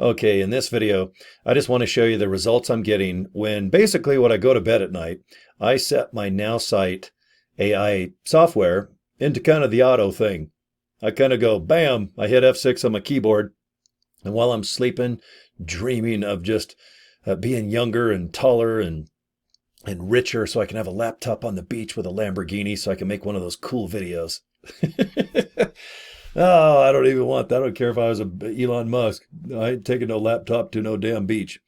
Okay, in this video, I just want to show you the results I'm getting when basically when I go to bed at night, I set my Nowsite AI software into kind of the auto thing. I kind of go, bam, I hit F6 on my keyboard, and while I'm sleeping, dreaming of just being younger and taller and richer so I can have a laptop on the beach with a Lamborghini so I can make one of those cool videos. Oh, I don't even want that. I don't care if I was a Elon Musk. I ain't taking no laptop to no damn beach.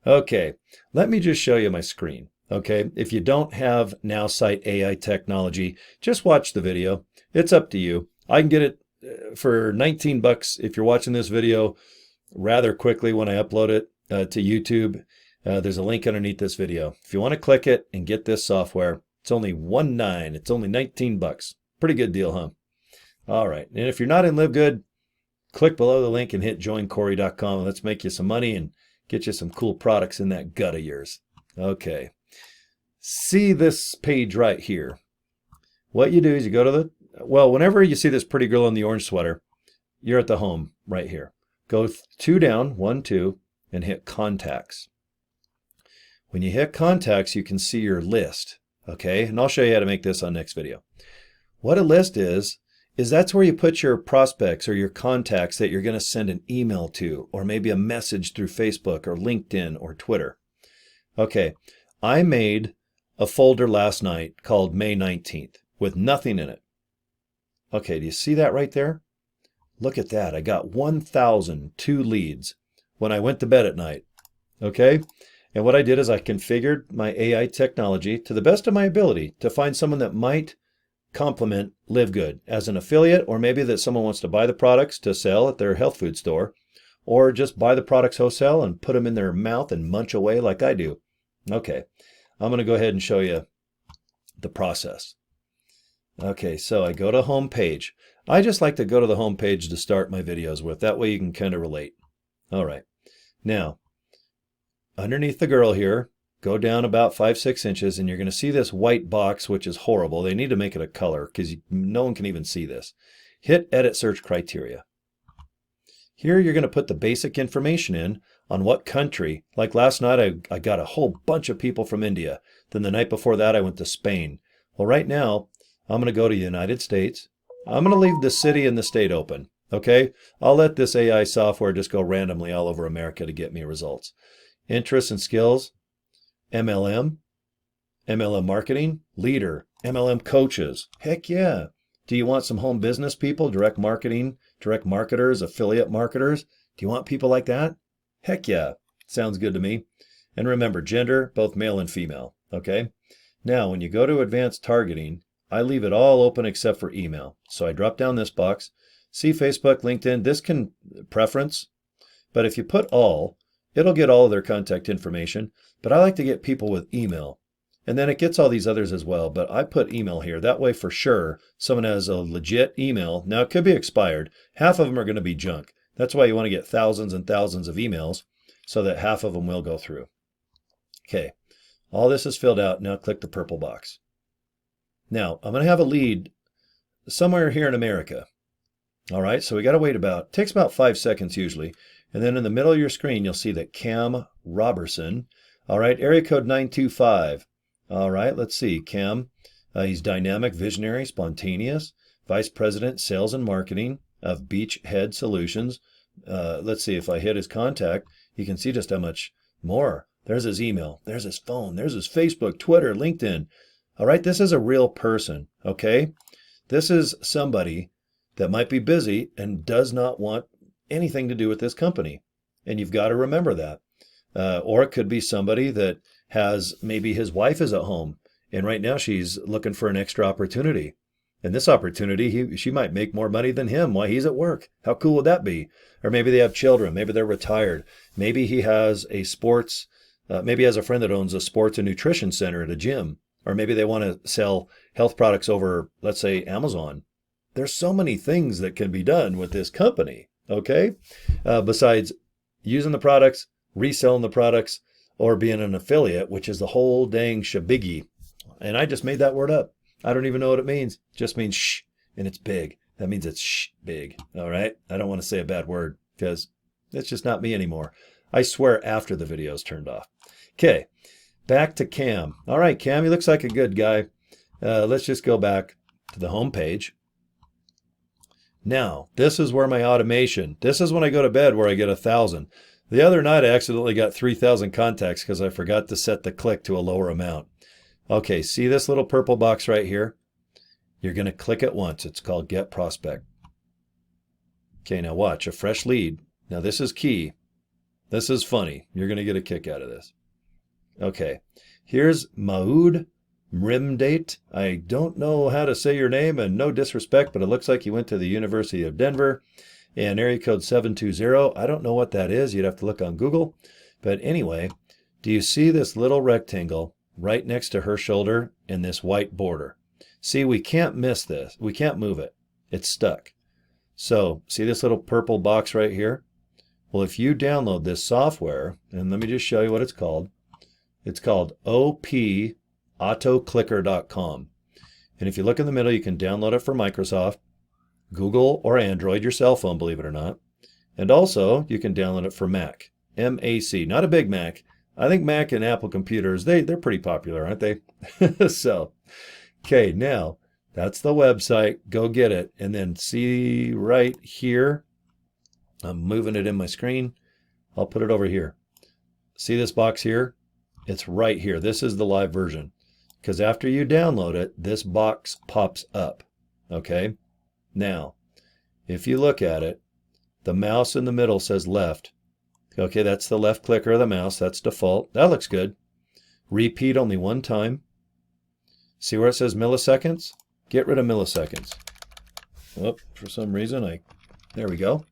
Okay, let me just show you my screen. Okay, if you don't have Nowsite AI Technology, just watch the video. It's up to you. I can get it for 19 bucks if you're watching this video rather quickly when I upload it to YouTube. There's a link underneath this video. If you want to click it and get this software, it's only $19. It's only 19 bucks. Pretty good deal, huh? All right. And if you're not in LiveGood, click below the link and hit joincorey.com. And let's make you some money and get you some cool products in that gut of yours. Okay. See this page right here. What you do is you go to the, well, whenever you see this pretty girl in the orange sweater, you're at the home right here. Go 2 down, 1, 2, and hit contacts. When you hit contacts, you can see your list. Okay. And I'll show you how to make this on next video. What a list is that's where you put your prospects or your contacts that you're going to send an email to, or maybe a message through Facebook or LinkedIn or Twitter. Okay, I made a folder last night called May 19th with nothing in it. Okay, do you see that right there? Look at that. I got 1,002 leads when I went to bed at night. Okay, and what I did is I configured my AI technology to the best of my ability to find someone that might complement LiveGood as an affiliate, or maybe that someone wants to buy the products to sell at their health food store, or just buy the products wholesale and put them in their mouth and munch away like I do. Okay, I'm going to go ahead and show you the process. Okay, so I go to home page. I just like to go to the home page to start my videos with. That way you can kind of relate. All right, now underneath the girl here, go down about 5-6 inches and you're going to see this white box, which is horrible. They need to make it a color because no one can even see this. Hit edit search criteria. Here you're going to put the basic information in on what country. Like last night I got a whole bunch of people from India. Then the night before that I went to Spain. Well, right now I'm going to go to the United States. I'm going to leave the city and the state open. Okay, I'll let this AI software just go randomly all over America to get me results. Interests and skills. MLM, MLM marketing, leader, MLM coaches. Heck yeah. Do you want some home business people, direct marketing, direct marketers, affiliate marketers? Do you want people like that? Heck yeah. Sounds good to me. And remember, gender, both male and female. Okay. Now, when you go to advanced targeting, I leave it all open except for email. So I drop down this box. See Facebook, LinkedIn, this can preference. But if you put all, it'll get all of their contact information, but I like to get people with email. And then it gets all these others as well, but I put email here. That way, for sure, someone has a legit email. Now, it could be expired. Half of them are going to be junk. That's why you want to get thousands and thousands of emails so that half of them will go through. Okay, all this is filled out. Now click the purple box. Now, I'm going to have a lead somewhere here in America. All right, so we got to wait about, takes about 5 seconds usually. And then in the middle of your screen, you'll see that Cam Robertson. All right, area code 925. All right, let's see. Cam, he's dynamic, visionary, spontaneous, vice president, sales and marketing of Beachhead Solutions. Let's see, if I hit his contact, you can see just how much more. There's his email. There's his phone. There's his Facebook, Twitter, LinkedIn. All right, this is a real person, okay? This is somebody that might be busy and does not want anything to do with this company. And you've got to remember that. Or it could be somebody that has, maybe his wife is at home and right now she's looking for an extra opportunity. And this opportunity, she might make more money than him while he's at work. How cool would that be? Or maybe they have children. Maybe they're retired. Maybe he has a sports, maybe he has a friend that owns a sports and nutrition center at a gym. Or maybe they want to sell health products over, let's say, Amazon. There's so many things that can be done with this company. Okay, besides using the products, reselling the products, or being an affiliate, which is the whole dang shabiggy. And I just made that word up. I don't even know what it means. It just means shh, and it's big. That means it's shh, big. All right. I don't want to say a bad word because It's just not me anymore. I swear after the video is turned off. Okay, back to Cam. All right, Cam, he looks like a good guy. Let's just go back to the home page. Now, this is where my automation, this is when I go to bed where I get 1,000. The other night I accidentally got 3,000 contacts because I forgot to set the click to a lower amount. Okay, see this little purple box right here? You're going to click it once. It's called Get Prospect. Okay, now watch, a fresh lead. Now this is key. This is funny. You're going to get a kick out of this. Okay, here's Maud Mrimdate. I don't know how to say your name, and no disrespect, but it looks like you went to the University of Denver, and area code 720. I don't know what that is. You'd have to look on Google. But anyway, do you see this little rectangle right next to her shoulder and this white border? See, we can't miss this. We can't move it. It's stuck. So see this little purple box right here? Well, if you download this software, and let me just show you what it's called. It's called opautoclicker.com. And if you look in the middle, you can download it for Microsoft, Google, or Android, your cell phone, believe it or not. And also, you can download it for Mac, M-A-C, not a big Mac. I think Mac and Apple computers, they're pretty popular, aren't they? So, okay, now, that's the website. Go get it. And then see right here, I'm moving it in my screen. I'll put it over here. See this box here? It's right here. This is the live version. Because after you download it, this box pops up. Okay? Now, if you look at it, the mouse in the middle says left. Okay, that's the left clicker of the mouse. That's default. That looks good. Repeat only one time. See where it says milliseconds? Get rid of milliseconds. Oh, for some reason, there we go.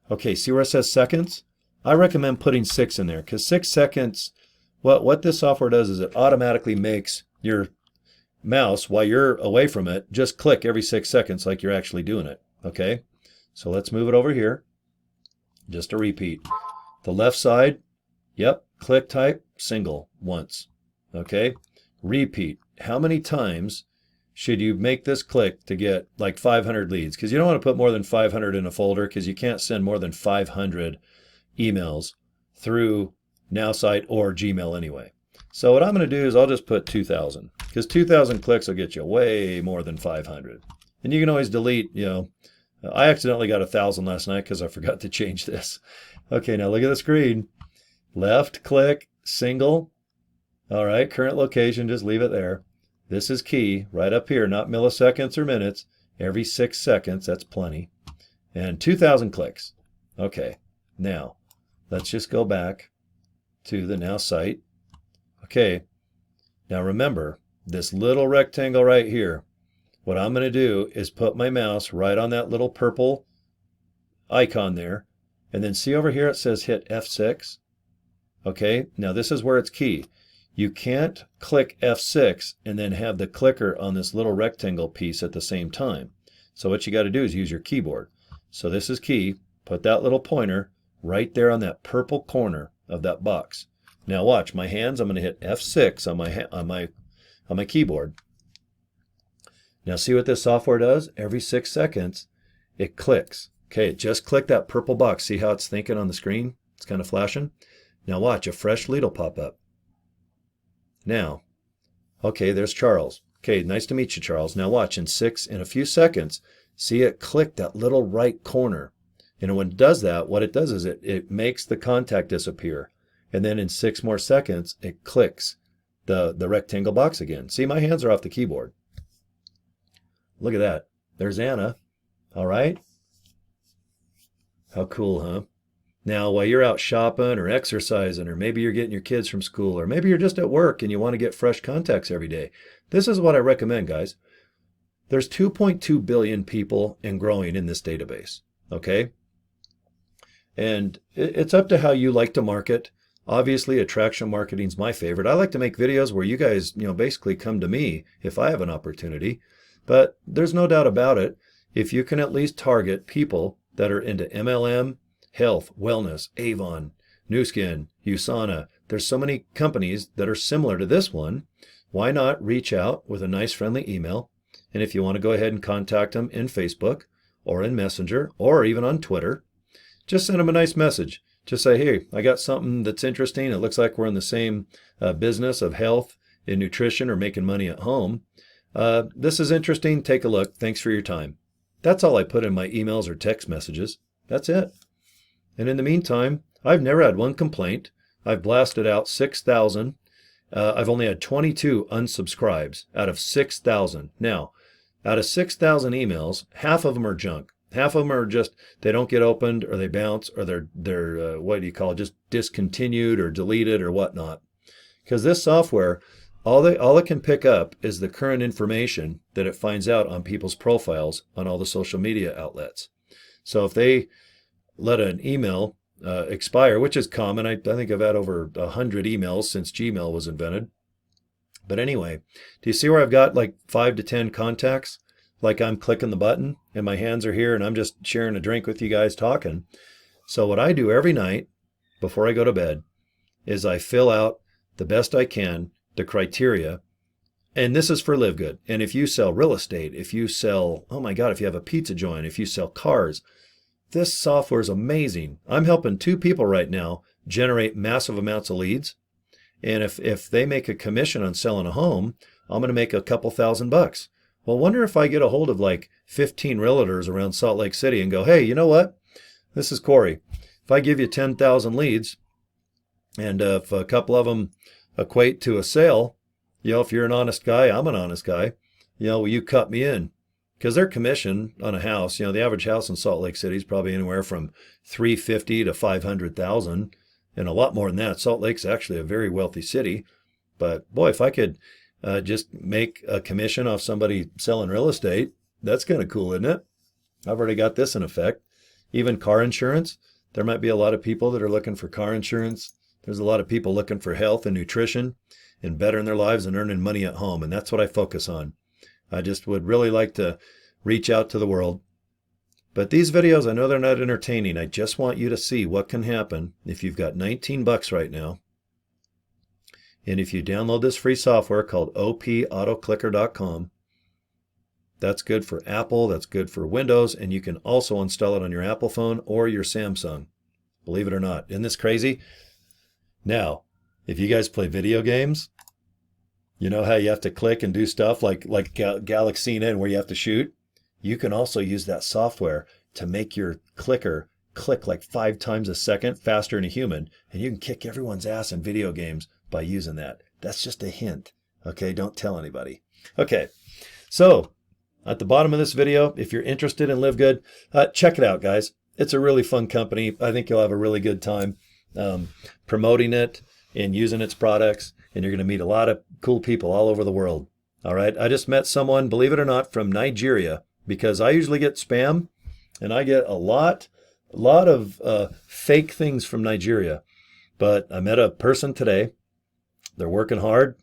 Okay, see where it says seconds? I recommend putting 6 in there because 6 seconds, what this software does is it automatically makes your mouse, while you're away from it, just click every 6 seconds like you're actually doing it. Okay, so let's move it over here. Just a repeat. The left side, yep, click type, single, once. Okay, repeat. How many times should you make this click to get like 500 leads? Because you don't want to put more than 500 in a folder because you can't send more than 500 emails through Nowsite or Gmail anyway. So what I'm going to do is I'll just put 2,000 because 2,000 clicks will get you way more than 500. And you can always delete, I accidentally got 1,000 last night because I forgot to change this. Okay, now look at the screen. Left click, single. All right, current location, just leave it there. This is key, right up here, not milliseconds or minutes. Every 6 seconds, that's plenty. And 2,000 clicks. Okay, now let's just go back to the Now site. Okay, now remember, this little rectangle right here, what I'm going to do is put my mouse right on that little purple icon there, and then see over here it says hit F6. Okay, now this is where it's key. You can't click F6 and then have the clicker on this little rectangle piece at the same time. So what you got to do is use your keyboard. So this is key. Put that little pointer right there on that purple corner of that box. Now watch, my hands, I'm going to hit F6 on my keyboard. Now see what this software does? Every 6 seconds, it clicks. Okay, it just clicked that purple box. See how it's thinking on the screen? It's kind of flashing. Now watch, a fresh lead will pop up. Now, okay, there's Charles. Okay, nice to meet you, Charles. Now watch, in a few seconds, see it click that little right corner. And when it does that, what it does is it makes the contact disappear. And then in 6 more seconds, it clicks the rectangle box again. See, my hands are off the keyboard. Look at that. There's Anna. All right. How cool, huh? Now, while you're out shopping or exercising, or maybe you're getting your kids from school, or maybe you're just at work and you want to get fresh contacts every day, this is what I recommend, guys. There's 2.2 billion people and growing in this database, okay? And it's up to how you like to market. Obviously, attraction marketing is my favorite. I like to make videos where you guys, basically come to me if I have an opportunity. But there's no doubt about it. If you can at least target people that are into MLM, health, wellness, Avon, Nu Skin, USANA. There's so many companies that are similar to this one. Why not reach out with a nice friendly email? And if you want to go ahead and contact them in Facebook or in Messenger or even on Twitter, just send them a nice message. Just say, hey, I got something that's interesting. It looks like we're in the same business of health and nutrition or making money at home. This is interesting. Take a look. Thanks for your time. That's all I put in my emails or text messages. That's it. And in the meantime, I've never had one complaint. I've blasted out 6,000. I've only had 22 unsubscribes out of 6,000. Now, out of 6,000 emails, half of them are junk. Half of them are just, they don't get opened or they bounce or they're what do you call it, just discontinued or deleted or whatnot. Because this software, all it can pick up is the current information that it finds out on people's profiles on all the social media outlets. So if they let an email expire, which is common, I think I've had over 100 emails since Gmail was invented. But anyway, do you see where I've got like 5 to 10 contacts? Like I'm clicking the button and my hands are here and I'm just sharing a drink with you guys talking. So what I do every night before I go to bed is I fill out the best I can the criteria. And this is for LiveGood. And if you sell real estate, if you sell, oh my God, if you have a pizza joint, if you sell cars, this software is amazing. I'm helping 2 people right now generate massive amounts of leads. And if they make a commission on selling a home, I'm going to make a couple $1,000. Well, wonder if I get a hold of like 15 realtors around Salt Lake City and go, hey, you know what? This is Corey. If I give you 10,000 leads and if a couple of them equate to a sale, if you're an honest guy, I'm an honest guy, will you cut me in? Because their commission on a house, the average house in Salt Lake City is probably anywhere from $350,000 to $500,000 and a lot more than that. Salt Lake's actually a very wealthy city. But boy, if I could just make a commission off somebody selling real estate, that's kind of cool, isn't it? I've already got this in effect. Even car insurance, there might be a lot of people that are looking for car insurance. There's a lot of people looking for health and nutrition and bettering their lives and earning money at home. And that's what I focus on. I just would really like to reach out to the world. But these videos, I know they're not entertaining. I just want you to see what can happen if you've got $19 right now. And if you download this free software called opautoclicker.com, that's good for Apple, that's good for Windows, and you can also install it on your Apple phone or your Samsung. Believe it or not. Isn't this crazy? Now, if you guys play video games, you know how you have to click and do stuff like Galaxina where you have to shoot? You can also use that software to make your clicker click like 5 times a second faster than a human, and you can kick everyone's ass in video games by using that. That's just a hint. Okay, don't tell anybody. Okay, so at the bottom of this video, if you're interested in LiveGood, check it out, guys. It's a really fun company. I think you'll have a really good time promoting it and using its products, and you're going to meet a lot of cool people all over the world. All right, I just met someone, believe it or not, from Nigeria, because I usually get spam, and I get a lot of fake things from Nigeria. But I met a person today. They're working hard,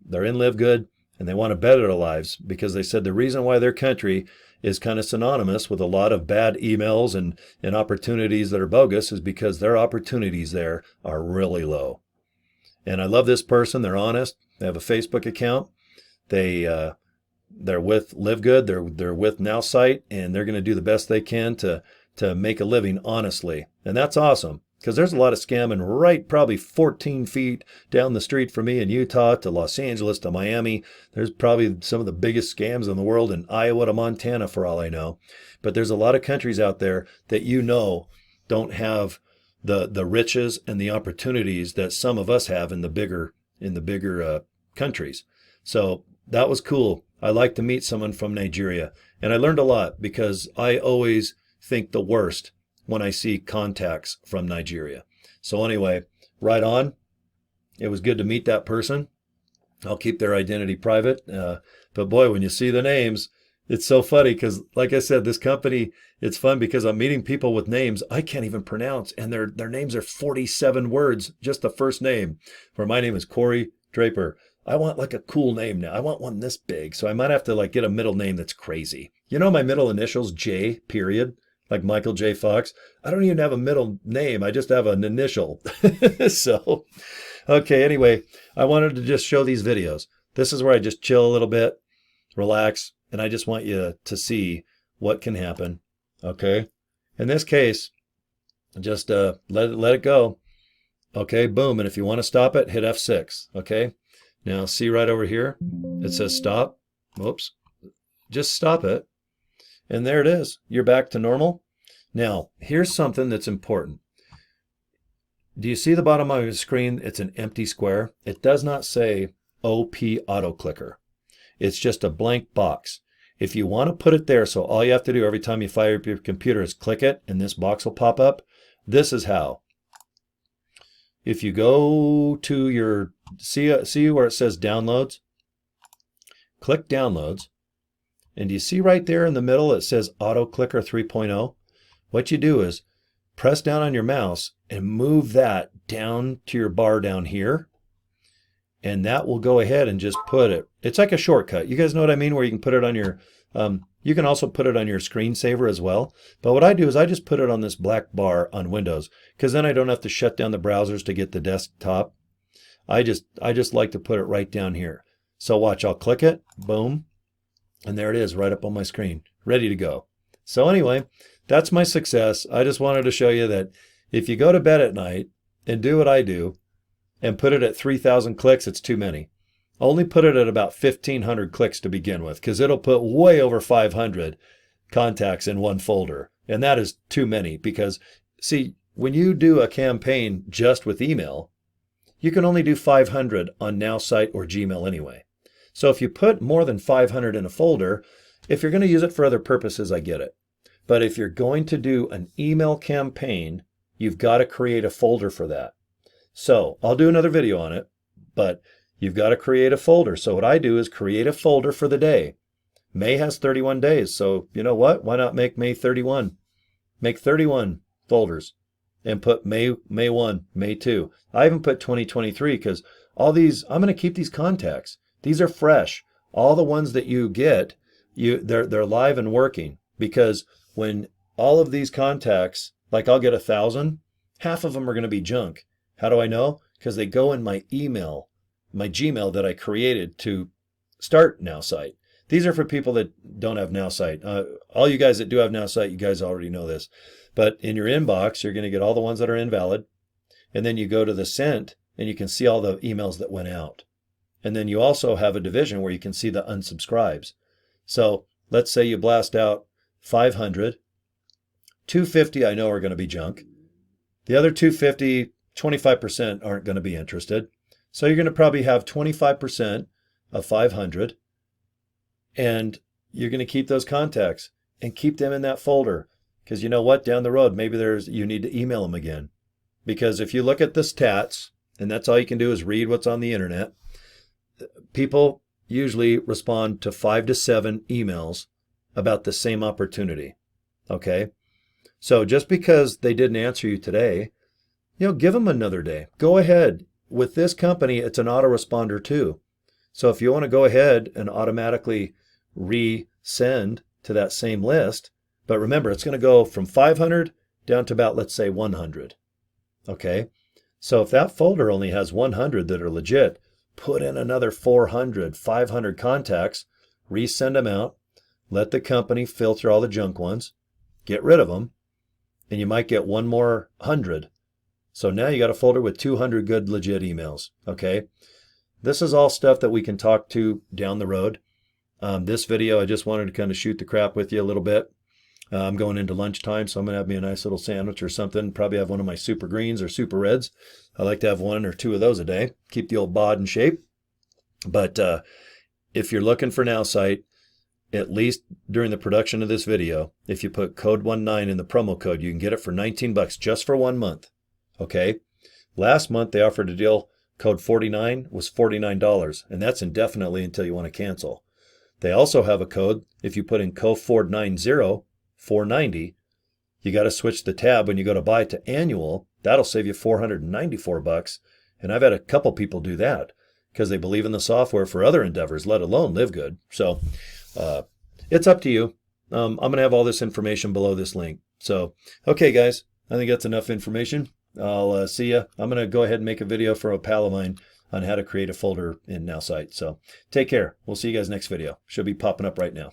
they're in LiveGood, and they want to better their lives because they said the reason why their country is kind of synonymous with a lot of bad emails and opportunities that are bogus is because their opportunities there are really low. And I love this person. They're honest. They have a Facebook account. They're with LiveGood. They're with Nowsite, and they're going to do the best they can to make a living honestly. And that's awesome. Because there's a lot of scamming right probably 14 feet down the street from me in Utah to Los Angeles to Miami. There's probably some of the biggest scams in the world in Iowa to Montana for all I know. But there's a lot of countries out there that don't have the riches and the opportunities that some of us have in the bigger countries. So that was cool. I like to meet someone from Nigeria. And I learned a lot because I always think the worst when I see contacts from Nigeria. So anyway, right on. It was good to meet that person. I'll keep their identity private. But boy, when you see the names, it's so funny because, like I said, this company, it's fun because I'm meeting people with names I can't even pronounce. And their names are 47 words, just the first name. Where my name is Corey Draper. I want like a cool name now. I want one this big. So I might have to like get a middle name that's crazy. My middle initials, J, period. Like Michael J. Fox. I don't even have a middle name. I just have an initial. So, okay, anyway, I wanted to just show these videos. This is where I just chill a little bit, relax, and I just want you to see what can happen. Okay? In this case, Just let it go. Okay, boom. And if you want to stop it, hit F6. Okay. Now see right over here, it says stop. Whoops. Just stop it. And there it is. You're back to normal. Now, here's something that's important. Do you see the bottom of your screen? It's an empty square. It does not say OP Auto Clicker. It's just a blank box. If you want to put it there, so all you have to do every time you fire up your computer is click it, and this box will pop up. This is how. If you go to your, see where it says Downloads? Click Downloads. And do you see right there in the middle it says Auto Clicker 3.0? What you do is press down on your mouse and move that down to your bar down here. And that will go ahead and just put it. It's like a shortcut. You guys know what I mean? Where you can put it on your, you can also put it on your screensaver as well. But what I do is I just put it on this black bar on Windows, because then I don't have to shut down the browsers to get the desktop. I just like to put it right down here. So watch, I'll click it, boom, and there it is right up on my screen, ready to go. So anyway, that's my success. I just wanted to show you that if you go to bed at night and do what I do, and put it at 3,000 clicks, it's too many. Only put it at about 1,500 clicks to begin with, because it'll put way over 500 contacts in one folder. And that is too many, because see, when you do a campaign just with email, you can only do 500 on Nowsite or Gmail anyway. So if you put more than 500 in a folder, if you're going to use it for other purposes, I get it. But if you're going to do an email campaign, you've got to create a folder for that. So I'll do another video on it, but you've got to create a folder. So what I do is create a folder for the day. May has 31 days. So you know what? Why not make May 31? Make 31 folders and put May 1, May 2. I even put 2023 because all these, I'm going to keep these contacts. These are fresh. All the ones that you get, they're live and working, because when all of these contacts, like I'll get 1,000, half of them are going to be junk. How do I know? Because they go in my email, my Gmail that I created to start Nowsite. These are for people that don't have Nowsite. All you guys that do have Nowsite, you guys already know this. But in your inbox, you're going to get all the ones that are invalid. And then you go to the sent, and you can see all the emails that went out. And then you also have a division where you can see the unsubscribes. So let's say you blast out 500. 250 I know are going to be junk. The other 250, 25% aren't going to be interested. So you're going to probably have 25% of 500, and you're going to keep those contacts and keep them in that folder, because you know what, down the road maybe you need to email them again. Because if you look at the stats, and that's all you can do is read what's on the internet, people usually respond to 5 to 7 emails about the same opportunity. Okay? So just because they didn't answer you today, give them another day. Go ahead. With this company, it's an autoresponder too. So if you want to go ahead and automatically resend to that same list, but remember, it's going to go from 500 down to about, let's say, 100. Okay? So if that folder only has 100 that are legit, put in another 400, 500 contacts, resend them out, let the company filter all the junk ones, get rid of them, and you might get one more 100. So now you got a folder with 200 good legit emails. Okay, this is all stuff that we can talk to down the road. This video, I just wanted to kind of shoot the crap with you a little bit. I'm going into lunchtime, so I'm going to have me a nice little sandwich or something. Probably have one of my super greens or super reds. I like to have 1 or 2 of those a day. Keep the old bod in shape. But if you're looking for Nowsite, at least during the production of this video, if you put code 19 in the promo code, you can get it for $19 just for 1 month. Okay, last month they offered a deal, code 49 was $49, and that's indefinitely until you want to cancel. They also have a code, if you put in code 490, $490, you got to switch the tab when you go to buy to annual. That'll save you $494. And I've had a couple people do that because they believe in the software for other endeavors, let alone LiveGood. So it's up to you. I'm going to have all this information below this link. So, okay, guys, I think that's enough information. I'll see you. I'm going to go ahead and make a video for a pal of mine on how to create a folder in Nowsite. So take care. We'll see you guys next video. Should be popping up right now.